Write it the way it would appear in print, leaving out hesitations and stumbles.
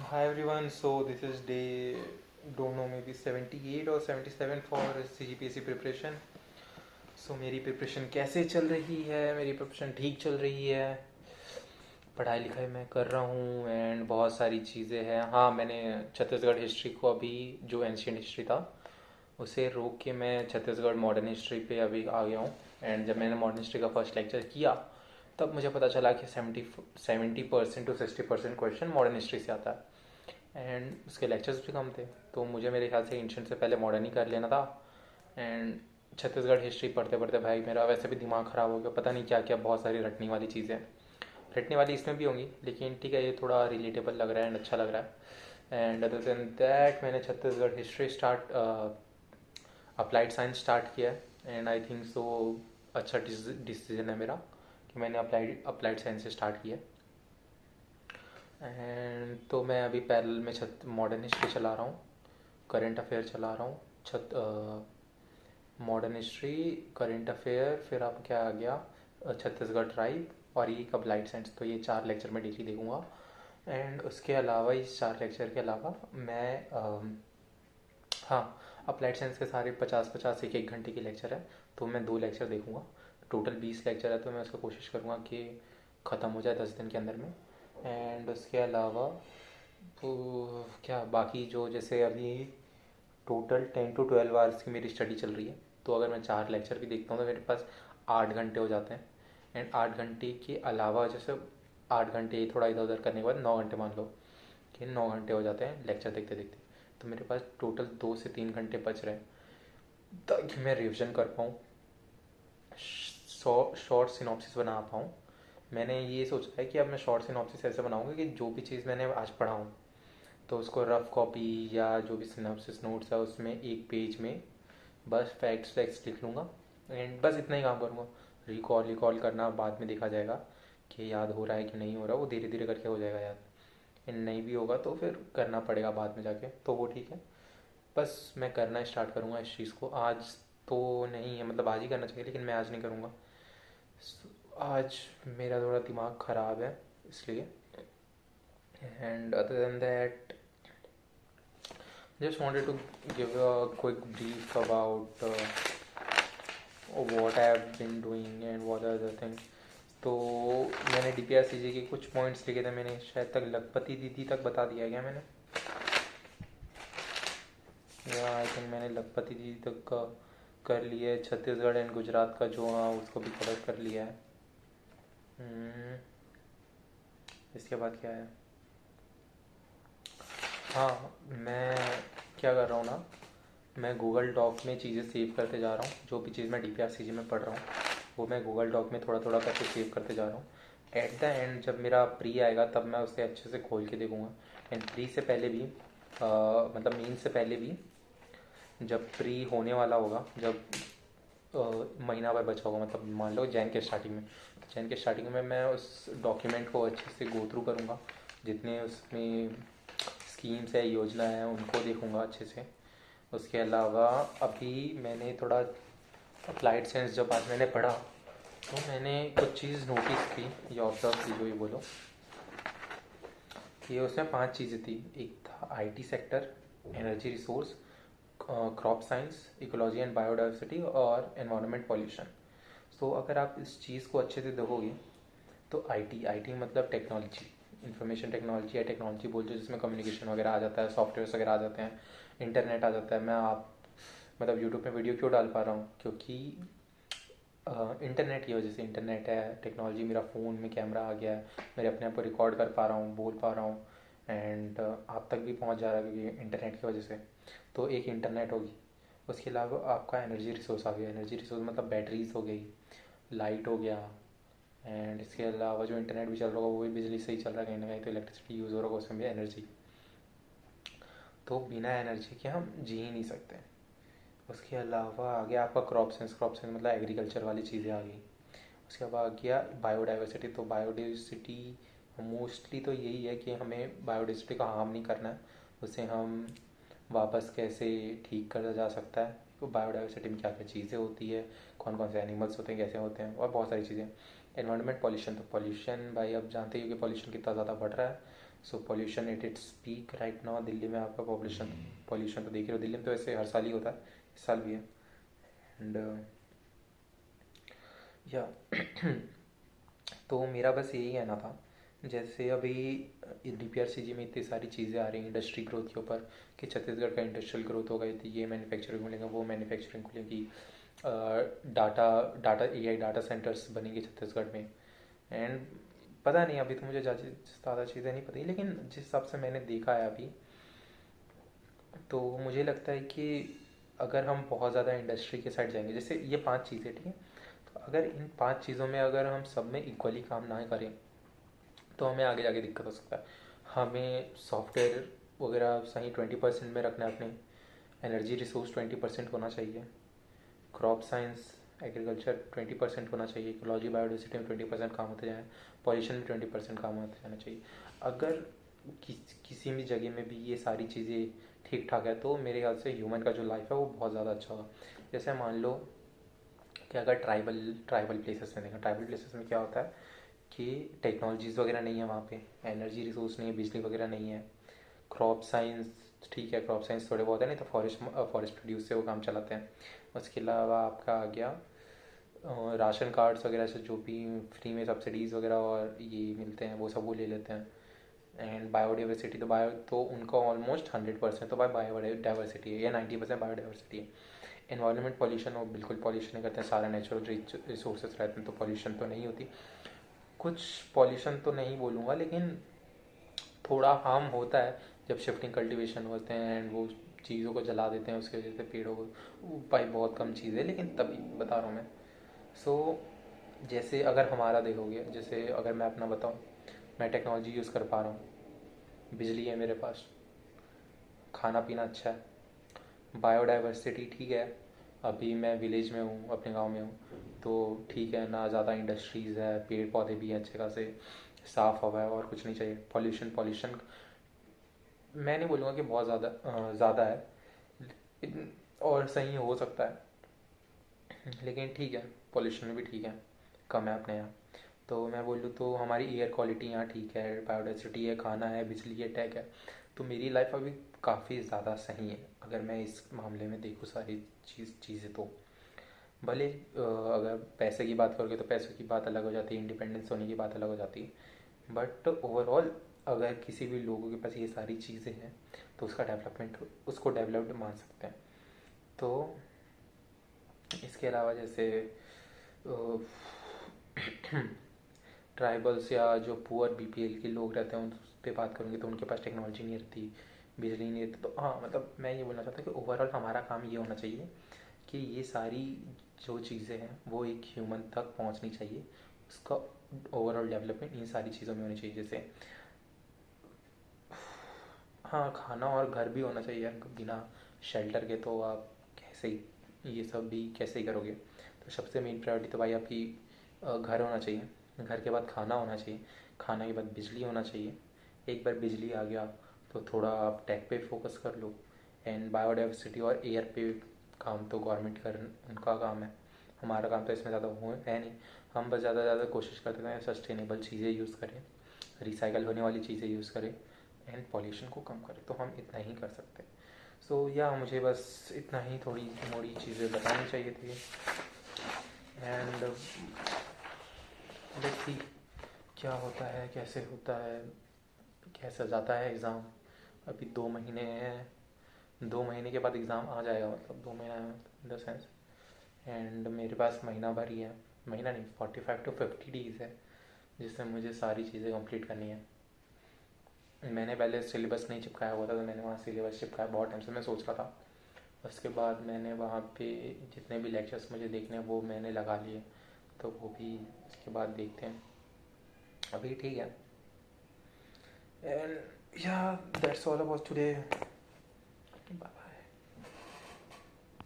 Hi everyone, so this is day, don't know, maybe 78 or 77 for CGPSC preparation. So मेरी preparation कैसे चल रही है? मेरी प्रिपरेशन ठीक चल रही है। पढ़ाई लिखाई मैं कर रहा हूँ एंड बहुत सारी चीज़ें हैं। हाँ, मैंने छत्तीसगढ़ हिस्ट्री को अभी, जो एंशियंट हिस्ट्री था उसे रोक के मैं छत्तीसगढ़ मॉडर्न हिस्ट्री पे अभी आ गया हूँ। एंड जब मैंने मॉडर्न हिस्ट्री का फर्स्ट लेक्चर किया तब मुझे पता चला कि 70% टू 60% क्वेश्चन मॉडर्न हिस्ट्री से आता है एंड उसके लेक्चर्स भी कम थे। तो मुझे मेरे ख्याल से एंशियंट से पहले मॉडर्न ही कर लेना था। एंड छत्तीसगढ़ हिस्ट्री पढ़ते पढ़ते भाई मेरा वैसे भी दिमाग ख़राब हो गया, पता नहीं क्या क्या बहुत सारी रटने वाली चीज़ें, रटने वाली इसमें भी होंगी, लेकिन ठीक है, ये थोड़ा रिलेटेबल लग रहा है एंड अच्छा लग रहा है। एंड अदर देन दैट मैंने Chhattisgarh history start, applied science start किया है एंड आई थिंक सो अच्छा डिसीजन है मेरा कि मैंने अप्लाइड साइंस से स्टार्ट किया है। एंड तो मैं अभी पैरेलल में मॉडर्न हिस्ट्री चला रहा हूँ, करंट अफेयर चला रहा हूँ। मॉडर्न हिस्ट्री, करंट अफेयर, फिर अब क्या आ गया, छत्तीसगढ़ ट्राइब और ये अप्लाइड साइंस। तो ये 4 लेक्चर मैं डेली देखूँगा। एंड उसके अलावा, इस 4 लेक्चर के अलावा मैं हाँ, अप्लाइड साइंस के सारे 50-50 एक एक घंटे के लेक्चर है, तो मैं 2 लेक्चर देखूँगा। टोटल 20 लेक्चर है, तो मैं उसका कोशिश करूँगा कि ख़त्म हो जाए 10 दिन के अंदर में। एंड उसके अलावा तो क्या बाकी, जो जैसे अभी टोटल 10 to 12 आवर्स की मेरी स्टडी चल रही है, तो अगर मैं 4 लेक्चर भी देखता हूँ तो मेरे पास 8 घंटे हो जाते हैं। एंड 8 घंटे के अलावा जैसे 8 घंटे थोड़ा इधर उधर करने के बाद 9 घंटे मान लो कि 9 घंटे हो जाते हैं लेक्चर देखते देखते। तो मेरे पास टोटल 2 से 3 घंटे बच रहे हैं ताकि मैं रिविज़न कर पाऊँ, शॉर्ट सिनॉप्सिस बना पाऊँ। मैंने ये सोचा है कि अब मैं शॉर्ट सिनॉप्सिस ऐसे बनाऊँगा कि जो भी चीज़ मैंने आज पढ़ा हूँ तो उसको रफ कॉपी या जो भी सिनॉप्सिस नोट्स है उसमें एक पेज में बस फैक्ट्स फैक्ट्स लिख लूँगा एंड बस इतना ही काम करूँगा। रिकॉल रिकॉल करना बाद में देखा जाएगा कि याद हो रहा है कि नहीं हो रहा, वो धीरे धीरे करके हो जाएगा याद। एंड नहीं भी होगा तो फिर करना पड़ेगा बाद में जाके, तो वो ठीक है। बस मैं करना स्टार्ट करूँगा इस चीज़ को। आज तो नहीं है, मतलब आज ही करना चाहिए, लेकिन मैं आज नहीं करूँगा। आज मेरा थोड़ा दिमाग ख़राब है इसलिए। And other than that, just wanted to give a quick brief about what I have been doing and what are the things. तो मैंने DPRCG के कुछ पॉइंट्स लिखे थे, मैंने शायद तक लखपति दीदी तक बता दिया क्या मैंने, या आई थिंक मैंने लखपति दीदी तक का कर लिया है। छत्तीसगढ़ एंड गुजरात का जो, हाँ, उसको भी कवर कर लिया है। इसके बाद क्या है, हाँ, मैं क्या कर रहा हूँ ना, मैं गूगल डॉक में चीज़ें सेव करते जा रहा हूँ। जो भी चीज़ मैं DPRCG में पढ़ रहा हूँ वो मैं गूगल डॉक में थोड़ा थोड़ा करके सेव करते जा रहा हूँ। एट द एंड जब मेरा प्री आएगा तब मैं उसे अच्छे से खोल के देखूँगा। एंड प्री से पहले भी, मतलब मेन से पहले भी, जब प्री होने वाला होगा, जब महीना भर बचा होगा, मतलब मान लो जैन के स्टार्टिंग में, तो जैन के स्टार्टिंग में मैं उस डॉक्यूमेंट को अच्छे से गो थ्रू करूँगा। जितने उसमें स्कीम्स है, योजना है, उनको देखूँगा अच्छे से। उसके अलावा अभी मैंने थोड़ा अप्लाइड साइंस जब आज मैंने पढ़ा तो मैंने कुछ चीज़ नोटिस की या ऑब्जर्व की, जो ये बोलो, कि उसमें 5 चीज़ें थी। एक था IT sector, energy resource, crop science, ecology and biodiversity और एनवायरनमेंट पॉल्यूशन। तो अगर आप इस चीज़ को अच्छे से देखोगे तो IT मतलब टेक्नोलॉजी, इंफॉर्मेशन टेक्नोलॉजी या टेक्नोलॉजी बोल दो, जिसमें कम्युनिकेशन वगैरह आ जाता है, सॉफ्टवेयर वगैरह आ जाते हैं, इंटरनेट आ जाता है। मैं आप मतलब यूट्यूब में वीडियो क्यों डाल पा रहा हूँ, क्योंकि इंटरनेट की वजह से। इंटरनेट है, टेक्नोलॉजी, मेरा फ़ोन में कैमरा आ गया है, मेरे अपने आप को रिकॉर्ड कर पा रहा हूँ, बोल पा रहा हूँ एंड आप तक भी पहुँच जा रहा है क्योंकि इंटरनेट की वजह से। तो एक इंटरनेट होगी। उसके अलावा आपका एनर्जी रिसोर्स आ गया। एनर्जी रिसोर्स मतलब बैटरीज हो गई, लाइट हो गया। एंड इसके अलावा जो इंटरनेट भी चल रहा होगा वो भी बिजली से ही चल रहा है कहीं ना कहीं, तो इलेक्ट्रिसिटी यूज़ हो रहा होगा, उसमें भी एनर्जी। तो बिना एनर्जी के हम जी ही नहीं सकते। उसके अलावा आ गया आपका क्रॉप साइंस। क्रॉप साइंस मतलब एग्रीकल्चर वाली चीज़ें आ गई। उसके बाद आ गया बायोडाइवर्सिटी। तो बायोडाइवर्सिटी मोस्टली तो यही है कि हमें बायोडाइवर्सिटी का हार्म नहीं करना है, उसे हम वापस कैसे ठीक करा जा सकता है। तो बायोडाइवर्सिटी में क्या क्या चीज़ें होती है, कौन कौन से एनिमल्स होते हैं, कैसे होते हैं, और बहुत सारी चीज़ें। एनवायरनमेंट पॉल्यूशन, तो पॉल्यूशन भाई अब जानते ही हो कि पॉल्यूशन कितना ज़्यादा बढ़ रहा है। So pollution at its peak right now. Delhi में आपका पॉल्यूशन तो देख रहे हो, दिल्ली में तो ऐसे हर साल ही होता है, इस साल भी है। एंड या तो मेरा बस यही कहना था, जैसे अभी DPRCG में इतनी सारी चीज़ें आ रही हैं इंडस्ट्री ग्रोथ के ऊपर, कि छत्तीसगढ़ का इंडस्ट्रियल ग्रोथ होगा, तो ये मैन्युफैक्चरिंग खुलेगा, वो मैन्युफैक्चरिंग खुलेगी, डाटा AI डाटा सेंटर्स बनेंगे छत्तीसगढ़ में। एंड पता नहीं, अभी तो मुझे ज़्यादा चीज़ें नहीं पता, लेकिन जिस हिसाब से मैंने देखा है अभी, तो मुझे लगता है कि अगर हम बहुत ज़्यादा इंडस्ट्री के साइड जाएंगे, जैसे ये 5 चीज़ें, ठीक है, तो अगर इन 5 चीज़ों में अगर हम सब में इक्वली काम ना करें तो हमें आगे जाके दिक्कत हो सकता है। हमें सॉफ्टवेयर वगैरह सही 20% में रखना है, अपने एनर्जी रिसोर्स 20% होना चाहिए, क्रॉप साइंस एग्रीकल्चर 20% होना चाहिए, इकोलॉजी बायोडाइवर्सिटी में 20% काम होते जाए, पॉल्यूशन में 20% काम होते जाना चाहिए। अगर किसी भी जगह में भी ये सारी चीज़ें ठीक ठाक है तो मेरे ख्याल से ह्यूमन का जो लाइफ है वो बहुत ज़्यादा अच्छा होगा। जैसे मान लो कि अगर ट्राइबल प्लेसेस में देखा, ट्राइबल प्लेसेस में क्या होता है कि टेक्नोलॉजीज़ वगैरह नहीं है वहाँ पे, एनर्जी रिसोर्स नहीं है, बिजली वगैरह नहीं है, क्रॉप साइंस ठीक है, क्रॉप साइंस थोड़े बहुत है, नहीं तो फॉरेस्ट प्रोड्यूस से वो काम चलाते हैं। उसके अलावा आपका आ गया राशन कार्ड्स वगैरह से जो भी फ्री में सब्सिडीज़ वगैरह और ये मिलते हैं वो सब वो ले लेते हैं। एंड बायोडाइवर्सिटी तो उनका ऑलमोस्ट 100% तो बायोडाइवर्सिटी है, या 90% बायोडाइवर्सिटी है। एनवायरनमेंट पॉल्यूशन वो बिल्कुल पॉल्यूशन नहीं करते हैं, सारा नेचुरल रिसोर्सेज रहते हैं तो पॉल्यूशन तो नहीं होती। कुछ पॉल्यूशन तो नहीं बोलूँगा, लेकिन थोड़ा हार्म होता है जब शिफ्टिंग कल्टीवेशन होते हैं एंड वो चीज़ों को जला देते हैं, उसकी वजह से पेड़ों को, भाई बहुत कम चीज़ है लेकिन तभी बता रहा हूँ मैं। सो जैसे अगर हमारा देखोगे, जैसे अगर मैं अपना बताऊँ, मैं टेक्नोलॉजी यूज़ कर पा रहा हूँ, बिजली है मेरे पास, खाना पीना अच्छा है, बायोडाइवर्सिटी ठीक है, अभी मैं विलेज में हूँ, अपने गांव में हूँ, तो ठीक है ना, ज़्यादा इंडस्ट्रीज़ है, पेड़ पौधे भी हैं अच्छे खासे, साफ़ हवा है, और कुछ नहीं चाहिए। पॉल्यूशन पॉल्यूशन मैं नहीं बोलूँगा कि बहुत ज़्यादा है, और सही हो सकता है, लेकिन ठीक है, पॉल्यूशन भी ठीक है, कम है अपने यहाँ। तो मैं बोलूँ तो हमारी एयर क्वालिटी यहाँ ठीक है, बायोडाइवर्सिटी है, खाना है, बिजली है, टेक है, तो मेरी लाइफ अभी काफ़ी ज़्यादा सही है अगर मैं इस मामले में देखूँ सारी चीज़ें तो। भले अगर पैसे की बात करोगे तो पैसों की बात अलग हो जाती है, इंडिपेंडेंस होने की बात अलग हो जाती है, बट ओवरऑल अगर किसी भी लोगों के पास ये सारी चीज़ें हैं तो उसको डेवलप्ड मान सकते हैं। तो इसके अलावा जैसे ट्राइबल्स या जो पुअर BPL के लोग रहते हैं उन पे बात करूँगी तो उनके पास टेक्नोलॉजी नहीं रहती, बिजली नहीं रहती, तो हाँ मतलब मैं ये बोलना चाहता हूँ कि ओवरऑल हमारा काम ये होना चाहिए कि ये सारी जो चीज़ें हैं वो एक ह्यूमन तक पहुँचनी चाहिए, उसका ओवरऑल डेवलपमेंट इन सारी चीज़ों में होनी चाहिए। जैसे हाँ, खाना और घर भी होना चाहिए, बिना शेल्टर के तो आप कैसे ही ये सब भी कैसे ही करोगे। तो सबसे मेन प्रायोरिटी तो भाई आपकी घर होना चाहिए, घर के बाद खाना होना चाहिए, खाना के बाद बिजली होना चाहिए। एक बार बिजली आ गया तो थोड़ा आप टेक पे फोकस कर लो, एंड बायोडाइवर्सिटी और एयर पे काम तो गवर्नमेंट कर उनका काम है, हमारा काम तो इसमें ज़्यादा वो है नहीं। हम बस ज़्यादा से ज़्यादा कोशिश करते हैं सस्टेनेबल चीज़ें यूज़ करें, रिसाइकल होने वाली चीज़ें यूज़ करें, एंड पॉल्यूशन को कम करें, तो हम इतना ही कर सकते हैं। सो या मुझे बस इतना ही थोड़ी मोड़ी चीज़ें बतानी चाहिए थी। एंड लेट्स सी क्या होता है, कैसे होता है, कैसा जाता है एग्ज़ाम। अभी 2 महीने हैं, 2 महीने के बाद एग्ज़ाम आ जाएगा, मतलब 2 महीना इन द सेंस, एंड मेरे पास महीना भर ही है, महीना नहीं 45 to 50 डेज़ है जिससे मुझे सारी चीज़ें कंप्लीट करनी है। मैंने पहले सिलेबस नहीं चिपकाया हुआ था, तो मैंने वहाँ सिलेबस चिपकाया बहुत टाइम से, मैं सोच रहा था। उसके बाद मैंने वहाँ पे जितने भी लेक्चर्स मुझे देखने हैं वो मैंने लगा लिए, तो वो भी उसके बाद देखते हैं, अभी ठीक है। And yeah that's all about today, bye.